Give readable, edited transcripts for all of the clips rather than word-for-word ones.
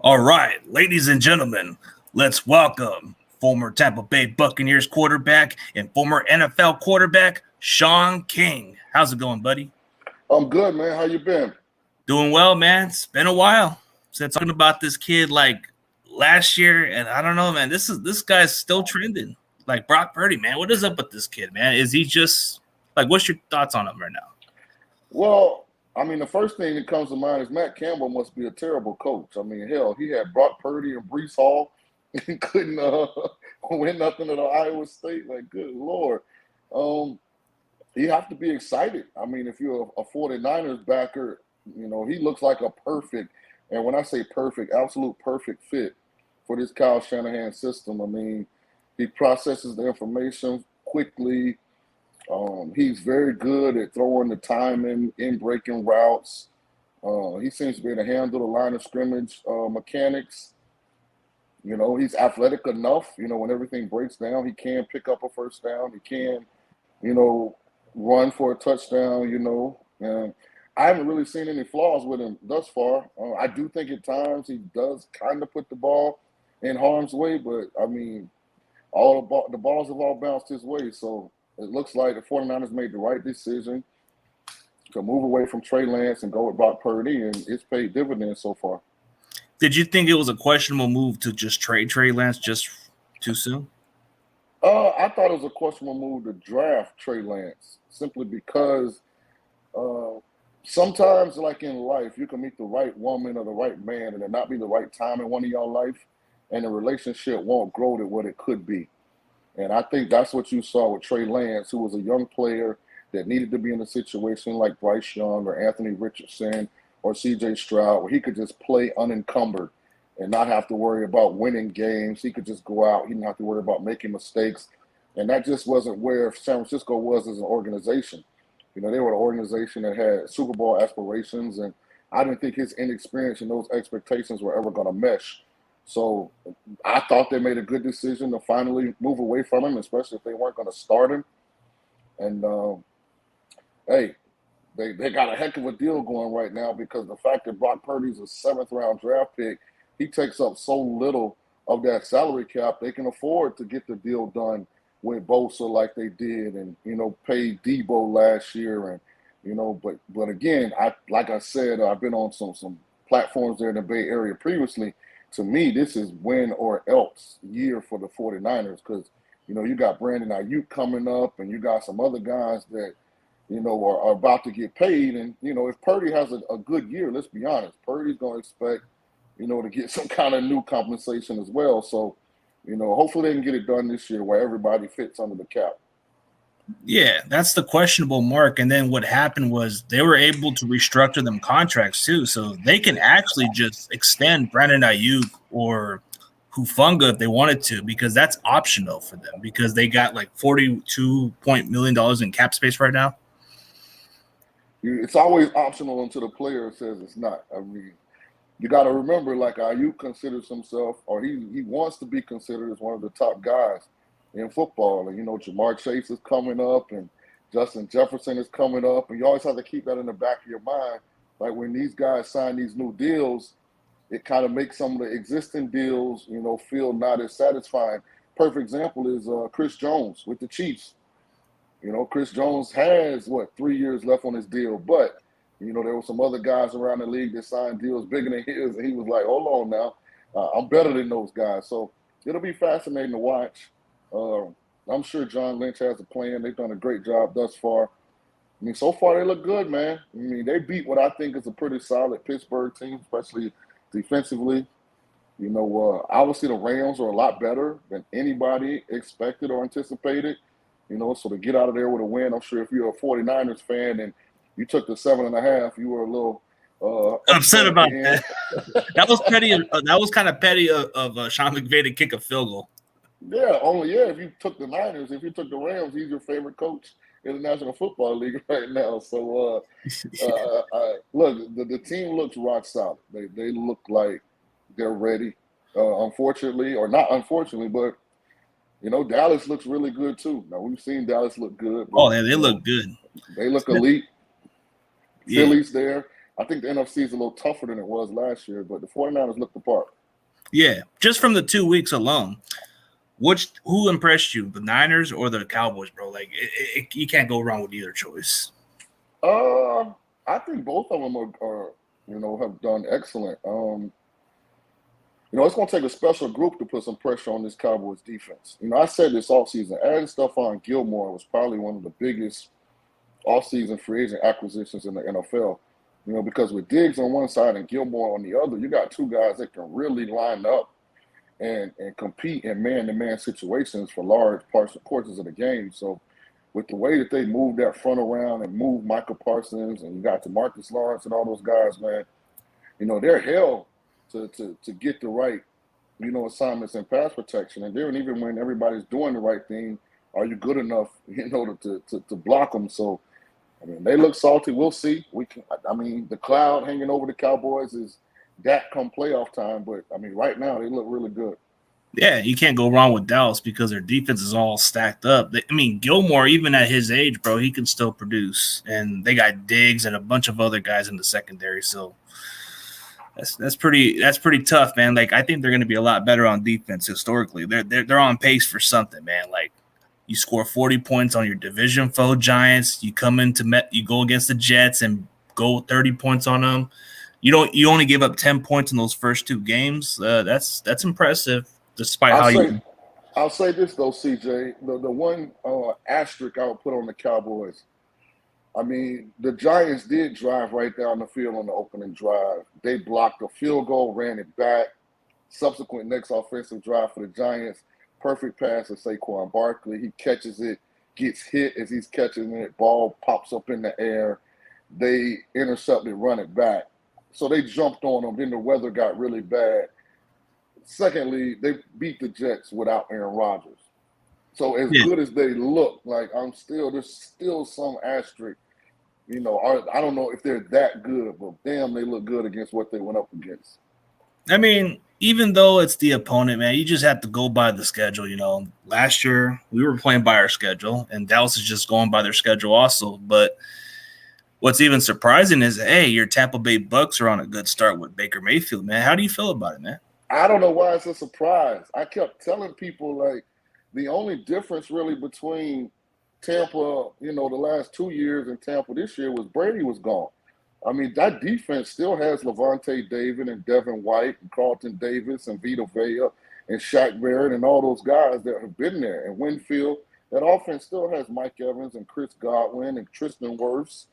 All right, ladies and gentlemen, let's welcome former Tampa Bay Buccaneers quarterback and former NFL quarterback, Shaun King. How's it going, buddy? I'm good, man. How you been? Doing well, man. It's been a while since talking about this kid like last year, and I don't know, man. This guy's still trending. Like Brock Purdy, man. What is up with this kid, man? Is he just like what's your thoughts on him right now? Well, I mean, the first thing that comes to mind is Matt Campbell must be a terrible coach. I mean, hell, he had Brock Purdy and Brees Hall and couldn't win nothing at Iowa State. Like, good Lord. Um, you have to be excited. I mean, if you're a 49ers backer, he looks like a perfect, and when I say perfect, absolute perfect fit for this Kyle Shanahan system. I mean, he processes the information quickly. He's very good at throwing the timing in breaking routes. He seems to be able to handle the line of scrimmage mechanics. He's athletic enough. When everything breaks down, he can pick up a first down. He can, you know, run for a touchdown. And I haven't really seen any flaws with him thus far. I do think at times he does kind of put the ball in harm's way, but I mean, the balls have all bounced his way. So it looks like the 49ers made the right decision to move away from Trey Lance and go with Brock Purdy, and it's paid dividends so far. Did you think it was a questionable move to just trade Trey Lance just too soon? I thought it was a questionable move to draft Trey Lance simply because sometimes, like in life, you can meet the right woman or the right man and it not be the right time in one of y'all life, and the relationship won't grow to what it could be. And I think that's what you saw with Trey Lance, who was a young player that needed to be in a situation like Bryce Young or Anthony Richardson or C.J. Stroud, where he could just play unencumbered and not have to worry about winning games. He could just go out. He didn't have to worry about making mistakes. And that just wasn't where San Francisco was as an organization. They were an organization that had Super Bowl aspirations, and I didn't think his inexperience and those expectations were ever going to mesh. So I thought they made a good decision to finally move away from him, especially if they weren't going to start him. And, hey, they got a heck of a deal going right now because the fact that Brock Purdy's a seventh-round draft pick, he takes up so little of that salary cap, they can afford to get the deal done with Bosa like they did and, pay Debo last year. And, but again, like I said, I've been on some platforms there in the Bay Area previously. To me, this is win or else year for the 49ers because, you got Brandon Ayuk coming up and you got some other guys that, are about to get paid. And, if Purdy has a good year, let's be honest, Purdy's going to expect, to get some kind of new compensation as well. So, hopefully they can get it done this year where everybody fits under the cap. Yeah, that's the questionable mark. And then what happened was they were able to restructure them contracts too. So they can actually just extend Brandon Ayuk or Hufanga if they wanted to, because that's optional for them because they got like $42 million in cap space right now. It's always optional until the player says it's not. I mean, you got to remember, like Ayuk considers himself, or he wants to be considered as one of the top guys in football. And, Jamar Chase is coming up and Justin Jefferson is coming up. And you always have to keep that in the back of your mind. Like when these guys sign these new deals, it kind of makes some of the existing deals, feel not as satisfying. Perfect example is Chris Jones with the Chiefs. Chris Jones has, 3 years left on his deal. But, there were some other guys around the league that signed deals bigger than his. And he was like, hold on now. I'm better than those guys. So it'll be fascinating to watch. I'm sure John Lynch has a plan. They've done a great job thus far. I mean, so far they look good, man. I mean, they beat what I think is a pretty solid Pittsburgh team, especially defensively. Obviously the Rams are a lot better than anybody expected or anticipated. So to get out of there with a win, I'm sure if you're a 49ers fan and you took the 7.5, you were a little upset about that. That was petty. That was kind of petty of Sean McVay to kick a field goal. Yeah, if you took the Niners, if you took the Rams, he's your favorite coach in the National Football League right now. So, look, the team looks rock solid. They look like they're ready. Unfortunately, or not unfortunately, but Dallas looks really good too. Now we've seen Dallas look good. But, they look good. They look elite. Yeah. Philly's there. I think the NFC is a little tougher than it was last year, but the 49ers looked the part. Yeah, just from the 2 weeks alone. Who impressed you, the Niners or the Cowboys, bro? Like, you can't go wrong with either choice. I think both of them are have done excellent. It's going to take a special group to put some pressure on this Cowboys defense. I said this offseason, adding Stephon Gilmore was probably one of the biggest offseason free agent acquisitions in the NFL. Because with Diggs on one side and Gilmore on the other, you got two guys that can really line up and compete in man-to-man situations for large portions of the game. So with the way that they moved that front around and moved Michael Parsons and you got DeMarcus Lawrence and all those guys, man, they're hell to get the right, assignments and pass protection. And then even when everybody's doing the right thing, are you good enough, to block them? So, they look salty. We'll see. The cloud hanging over the Cowboys is that come playoff time. But, right now they look really good. Yeah, you can't go wrong with Dallas because their defense is all stacked up. Gilmore, even at his age, bro, he can still produce. And they got Diggs and a bunch of other guys in the secondary. So that's pretty tough, man. Like, I think they're going to be a lot better on defense historically. They're on pace for something, man. Like, you score 40 points on your division foe Giants. You come you go against the Jets and go 30 points on them. You only give up 10 points in those first two games. That's impressive. Despite I'll say this though, CJ, the one asterisk I would put on the Cowboys. The Giants did drive right down the field on the opening drive. They blocked a field goal, ran it back. Subsequent next offensive drive for the Giants, perfect pass to Saquon Barkley. He catches it, gets hit as he's catching it. Ball pops up in the air. They intercept it, run it back. So they jumped on them. Then the weather got really bad. Secondly, they beat the Jets without Aaron Rodgers. So as good as they look, like there's still some asterisk. I don't know if they're that good, but damn, they look good against what they went up against. Even though it's the opponent, man, you just have to go by the schedule. Last year we were playing by our schedule, and Dallas is just going by their schedule also. But what's even surprising is, hey, your Tampa Bay Bucks are on a good start with Baker Mayfield, man. How do you feel about it, man? I don't know why it's a surprise. I kept telling people, like, the only difference really between Tampa, the last 2 years and Tampa this year was Brady was gone. That defense still has Levante David and Devin White and Carlton Davis and Vita Vea and Shaq Barrett and all those guys that have been there. And Winfield, that offense still has Mike Evans and Chris Godwin and Tristan Wirfs.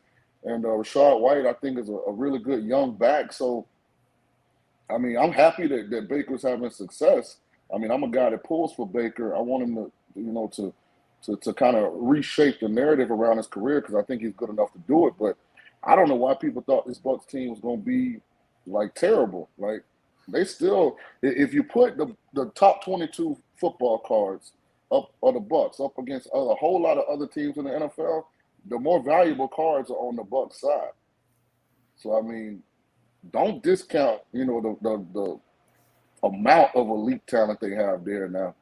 And Rashad White, I think, is a really good young back. So, I'm happy that Baker's having success. I'm a guy that pulls for Baker. I want him to kind of reshape the narrative around his career because I think he's good enough to do it. But I don't know why people thought this Bucs team was going to be, like, terrible. Like, they still – if you put the top 22 football cards up – or the Bucs up against a whole lot of other teams in the NFL, the more valuable cards are on the Bucs side. So, don't discount, the amount of elite talent they have there now.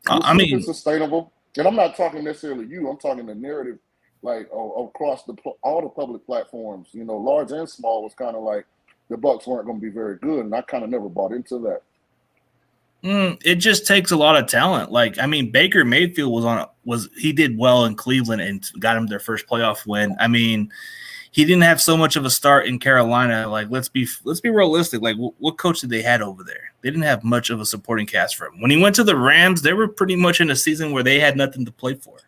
It's sustainable. And I'm not talking necessarily you. I'm talking the narrative, like, across all the public platforms, large and small, was kind of like the Bucs weren't going to be very good, and I kind of never bought into that. It just takes a lot of talent. Like, Baker Mayfield he did well in Cleveland and got him their first playoff win. He didn't have so much of a start in Carolina. Like, let's be realistic. Like, what coach did they had over there? They didn't have much of a supporting cast for him. When he went to the Rams, they were pretty much in a season where they had nothing to play for.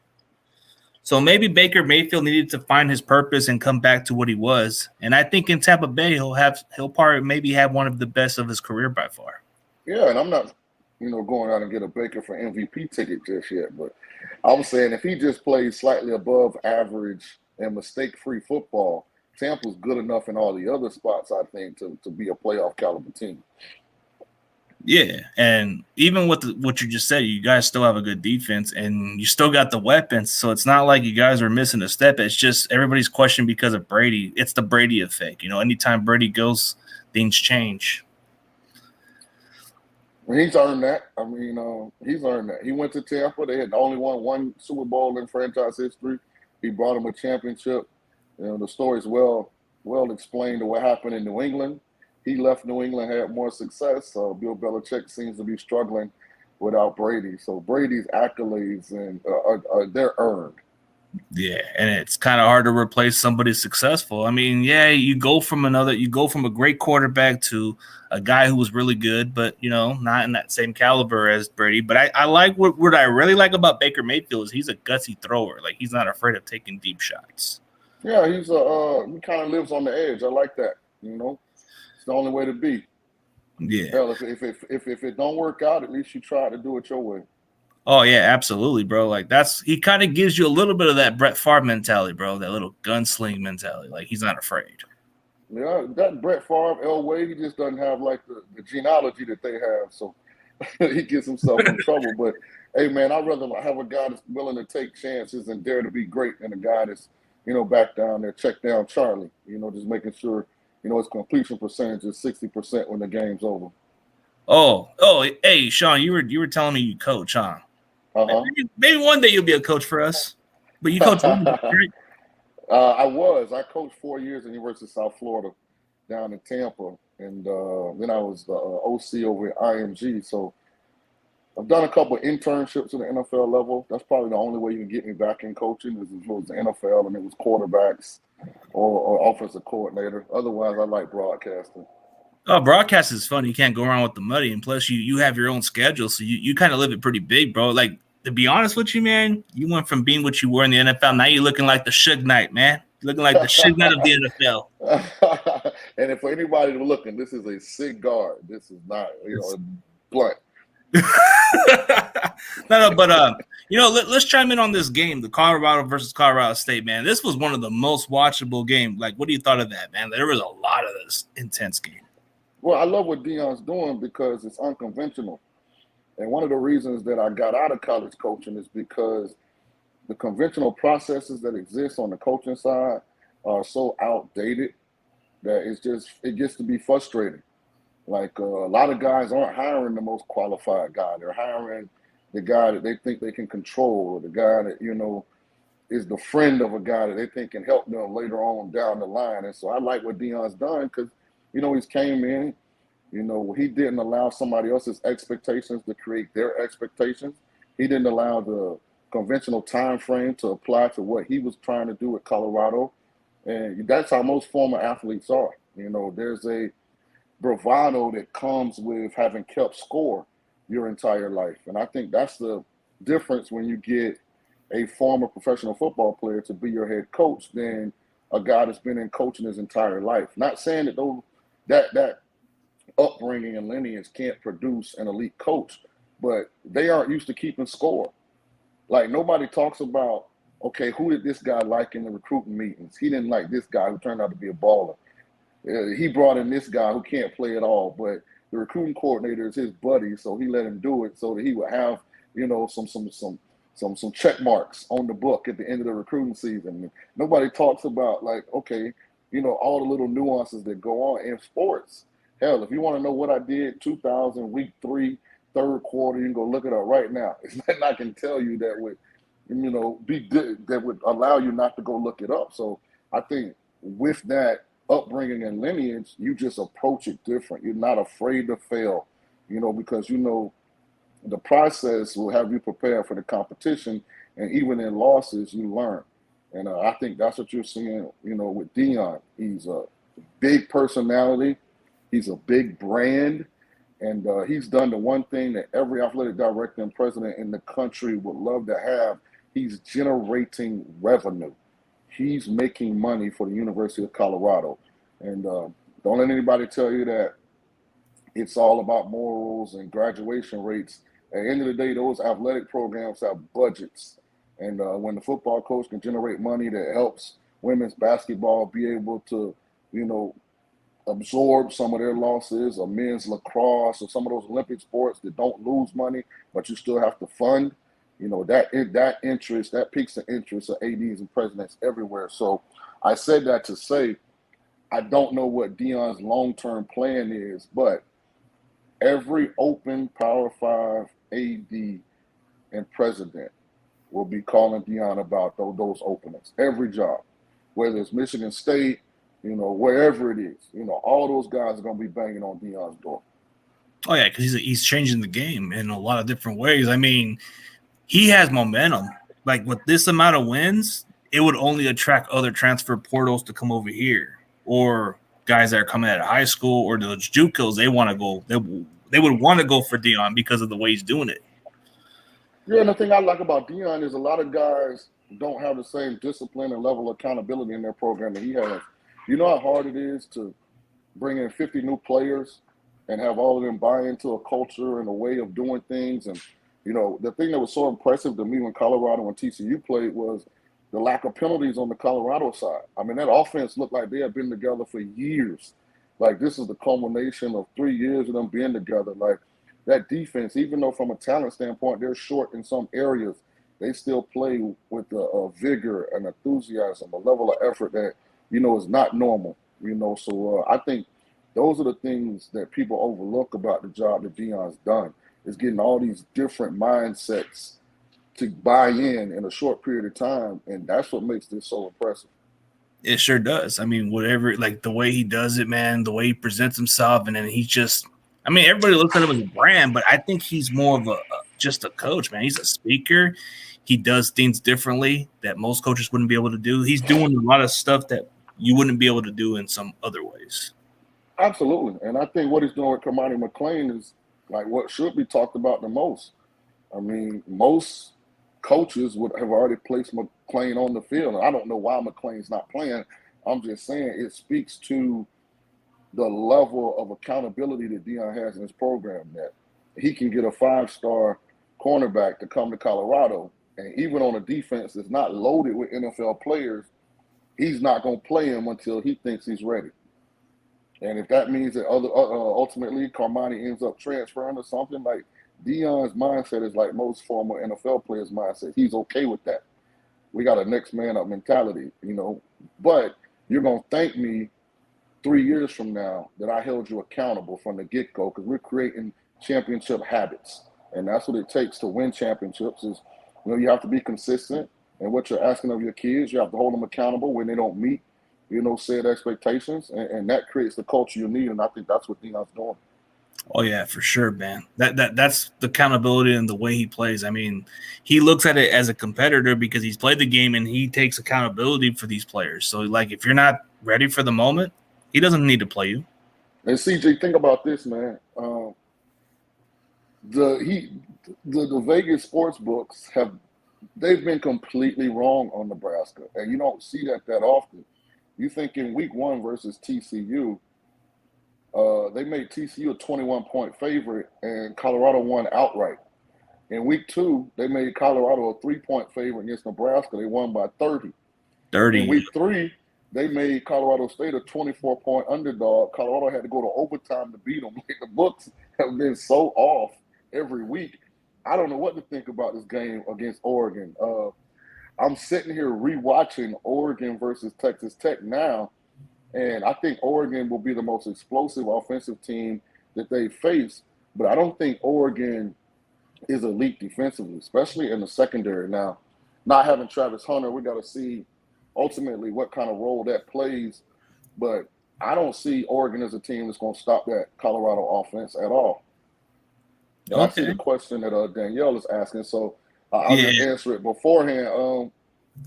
So maybe Baker Mayfield needed to find his purpose and come back to what he was. And I think in Tampa Bay, he'll probably maybe have one of the best of his career by far. Yeah, and I'm not, going out and get a Baker for MVP ticket just yet. But I was saying if he just plays slightly above average and mistake-free football, Tampa's good enough in all the other spots, I think, to be a playoff caliber team. Yeah, and even with what you just said, you guys still have a good defense, and you still got the weapons, so it's not like you guys are missing a step. It's just everybody's questioning because of Brady. It's the Brady effect. Anytime Brady goes, things change. He's earned that. He's earned that. He went to Tampa. They had only won one Super Bowl in franchise history. He brought him a championship. The story's well well explained to what happened in New England. He left New England, had more success. Bill Belichick seems to be struggling without Brady. So Brady's accolades and they're earned. Yeah, and it's kind of hard to replace somebody successful. I mean, yeah, you go from a great quarterback to a guy who was really good, but not in that same caliber as Brady. But I like what I really like about Baker Mayfield is he's a gutsy thrower. Like he's not afraid of taking deep shots. Yeah, he kind of lives on the edge. I like that. It's the only way to be. Yeah. Hell, if it don't work out, at least you try to do it your way. Oh yeah, absolutely, bro. Like he kind of gives you a little bit of that Brett Favre mentality, bro. That little gunsling mentality. Like he's not afraid. Yeah, that Brett Favre, Elway, he just doesn't have like the genealogy that they have, so he gets himself in trouble. But hey, man, I'd rather have a guy that's willing to take chances and dare to be great than a guy that's back down there, check down Charlie. Just making sure his completion percentage is 60% when the game's over. Oh, hey, Shaun, you were telling me you coach, huh? Uh Maybe one day you'll be a coach for us. But you coach huh. right? I coached 4 years in University of South Florida down in Tampa, and then I was the OC over at IMG. So I've done a couple of internships at the NFL level. That's probably the only way you can get me back in coaching is if it was the NFL and it was quarterbacks or offensive coordinator. Otherwise, I like broadcasting. Oh, broadcast is fun. You can't go around with the money, and plus you have your own schedule, so you kind of live it pretty big, bro. Like to be honest with you, man, you went from being what you were in the NFL. Now you're looking like the Suge Knight, man. You're looking like the Suge Knight of the NFL. And if for anybody looking, this is a cigar. This is not, a blunt. No, but let's chime in on this game, the Colorado versus Colorado State, man. This was one of the most watchable games. Like, what do you thought of that, man? There was a lot of this intense game. Well, I love what Deion's doing because it's unconventional. And one of the reasons that I got out of college coaching is because the conventional processes that exist on the coaching side are so outdated that it gets to be frustrating. Like a lot of guys aren't hiring the most qualified guy. They're hiring the guy that they think they can control, or the guy that is the friend of a guy that they think can help them later on down the line. And so I like what Deion's done because he's came in. He didn't allow somebody else's expectations to create their expectations. He didn't allow the conventional time frame to apply to what he was trying to do at Colorado. And that's how most former athletes are. There's a bravado that comes with having kept score your entire life. And I think that's the difference when you get a former professional football player to be your head coach than a guy that's been in coaching his entire life. Not saying that upbringing and lineage can't produce an elite coach, but they aren't used to keeping score. Like nobody talks about, okay, who did this guy like in the recruiting meetings? He didn't like this guy who turned out to be a baller. He brought in this guy who can't play at all, but the recruiting coordinator is his buddy, so he let him do it so that he would have, some check marks on the book at the end of the recruiting season. Nobody talks about like, okay, all the little nuances that go on in sports. Hell, if you want to know what I did 2000 week 3 third quarter, you can go look it up right now. It's nothing I can tell you that would be good, that would allow you not to go look it up. So I think with that upbringing and lineage, you just approach it different. You're not afraid to fail, because the process will have you prepared for the competition, and even in losses, you learn. And I think that's what you're seeing, with Deion. He's a big personality. He's a big brand. And he's done the one thing that every athletic director and president in the country would love to have. He's generating revenue. He's making money for the University of Colorado. And don't let anybody tell you that it's all about morals and graduation rates. At the end of the day, those athletic programs have budgets. And when the football coach can generate money that helps women's basketball be able to, absorb some of their losses, or men's lacrosse, or some of those Olympic sports that don't lose money, but you still have to fund, that interest, that piques the interest of ADs and presidents everywhere. So I said that to say, I don't know what Deion's long-term plan is, but every open Power 5 AD and president will be calling Deion about those openings. Every job, whether it's Michigan State, wherever it is. All those guys are going to be banging on Deion's door. Oh yeah, because he's changing the game in a lot of different ways. I mean, he has momentum. Like with this amount of wins, it would only attract other transfer portals to come over here, or guys that are coming out of high school, or those JUCOs. They want to go. They would want to go for Deion because of the way he's doing it. Yeah, and the thing I like about Deion is a lot of guys don't have the same discipline and level of accountability in their program that he has. You know how hard it is to bring in 50 new players and have all of them buy into a culture and a way of doing things. And, the thing that was so impressive to me when Colorado and TCU played was the lack of penalties on the Colorado side. I mean, that offense looked like they had been together for years. Like, this is the culmination of 3 years of them being together. Like, that defense, even though from a talent standpoint, they're short in some areas, they still play with a vigor and enthusiasm, a level of effort that, is not normal. So I think those are the things that people overlook about the job that Deion's done, is getting all these different mindsets to buy in a short period of time, and that's what makes this so impressive. It sure does. I mean, whatever, like the way he does it, man, the way he presents himself, and then he's just. I mean, everybody looks at him as a brand, but I think he's more of just a coach, man. He's a speaker. He does things differently that most coaches wouldn't be able to do. He's doing a lot of stuff that you wouldn't be able to do in some other ways. Absolutely, and I think what he's doing with Kamani McLean is like what should be talked about the most. I mean, most coaches would have already placed McLean on the field. And I don't know why McLean's not playing. I'm just saying it speaks to the level of accountability that Deion has in his program, that he can get a 5-star cornerback to come to Colorado, and even on a defense that's not loaded with NFL players, he's not going to play him until he thinks he's ready. And if that means that ultimately Carmani ends up transferring or something, like Deion's mindset is like most former NFL players' mindset. He's okay with that. We got a next man up mentality, But you're going to thank me 3 years from now that I held you accountable from the get-go, because we're creating championship habits. And that's what it takes to win championships is, you have to be consistent in what you're asking of your kids. You have to hold them accountable when they don't meet, said expectations. And that creates the culture you need. And I think that's what Deion's doing. Oh yeah, for sure, man. That's the accountability and the way he plays. I mean, he looks at it as a competitor because he's played the game and he takes accountability for these players. So like if you're not ready for the moment, he doesn't need to play you. And CJ, think about this, man. The Vegas sports books they've been completely wrong on Nebraska, and you don't see that often. You think in week 1 versus TCU, they made TCU a 21-point favorite, and Colorado won outright. In week 2, they made Colorado a 3-point favorite against Nebraska. They won by 30. 30. In week 3, they made Colorado State a 24-point underdog. Colorado had to go to overtime to beat them. The books have been so off every week. I don't know what to think about this game against Oregon. I'm sitting here rewatching Oregon versus Texas Tech now, and I think Oregon will be the most explosive offensive team that they face. But I don't think Oregon is elite defensively, especially in the secondary. Now, not having Travis Hunter, we got to see ultimately what kind of role that plays. But I don't see Oregon as a team that's going to stop that Colorado offense at all. And I see the question that Danielle is asking, so I'll just answer it beforehand.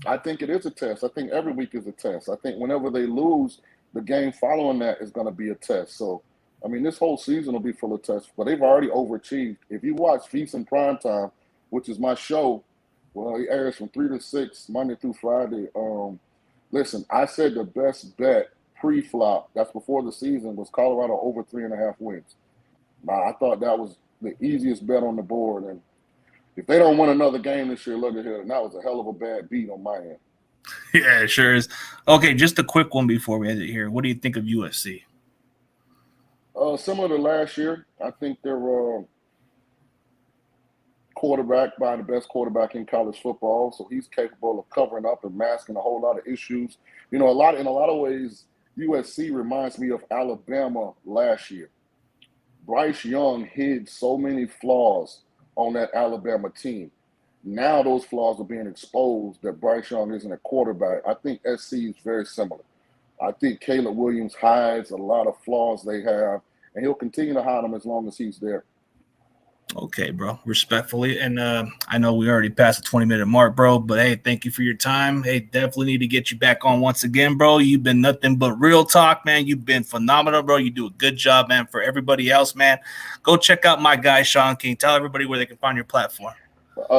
I think it is a test. I think every week is a test. I think whenever they lose, the game following that is going to be a test. So, I mean, this whole season will be full of tests, but they've already overachieved. If you watch Feast in Primetime, which is my show, well, it airs from 3 to 6, Monday through Friday. Listen, I said the best bet pre-flop, that's before the season, was Colorado over 3.5 wins. Now, I thought that was the easiest bet on the board, and if they don't win another game this year, look at here, and that was a hell of a bad beat on my end. Yeah, it sure is. Okay, just a quick one before we end it here. What do you think of USC? Similar to last year, I think they're quarterback by the best quarterback in college football, so he's capable of covering up and masking a whole lot of issues. In a lot of ways, USC reminds me of Alabama last year. Bryce Young hid so many flaws on that Alabama team. Now those flaws are being exposed that Bryce Young isn't a quarterback. I think SC is very similar. I think Caleb Williams hides a lot of flaws they have, and he'll continue to hide them as long as he's there. Okay, bro. Respectfully. And I know we already passed the 20-minute mark, bro. But hey, thank you for your time. Hey, definitely need to get you back on once again, bro. You've been nothing but real talk, man. You've been phenomenal, bro. You do a good job, man. For everybody else, man, go check out my guy, Shaun King. Tell everybody where they can find your platform.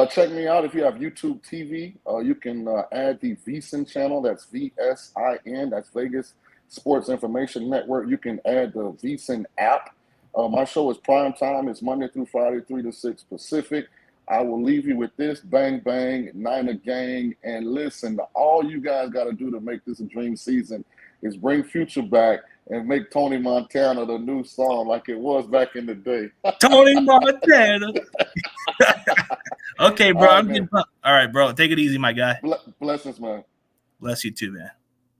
Check me out if you have YouTube TV. You can add the VSIN channel. That's VSIN. That's Vegas Sports Information Network. You can add the VSIN app. My show is prime time. It's Monday through Friday, 3 to 6 Pacific. I will leave you with this. Bang, bang, Niner gang. And listen, all you guys got to do to make this a dream season is bring Future back and make Tony Montana the new song like it was back in the day. Tony Montana. Okay, bro. All right, man. All right, bro. Take it easy, my guy. Blessings, man. Bless you too, man.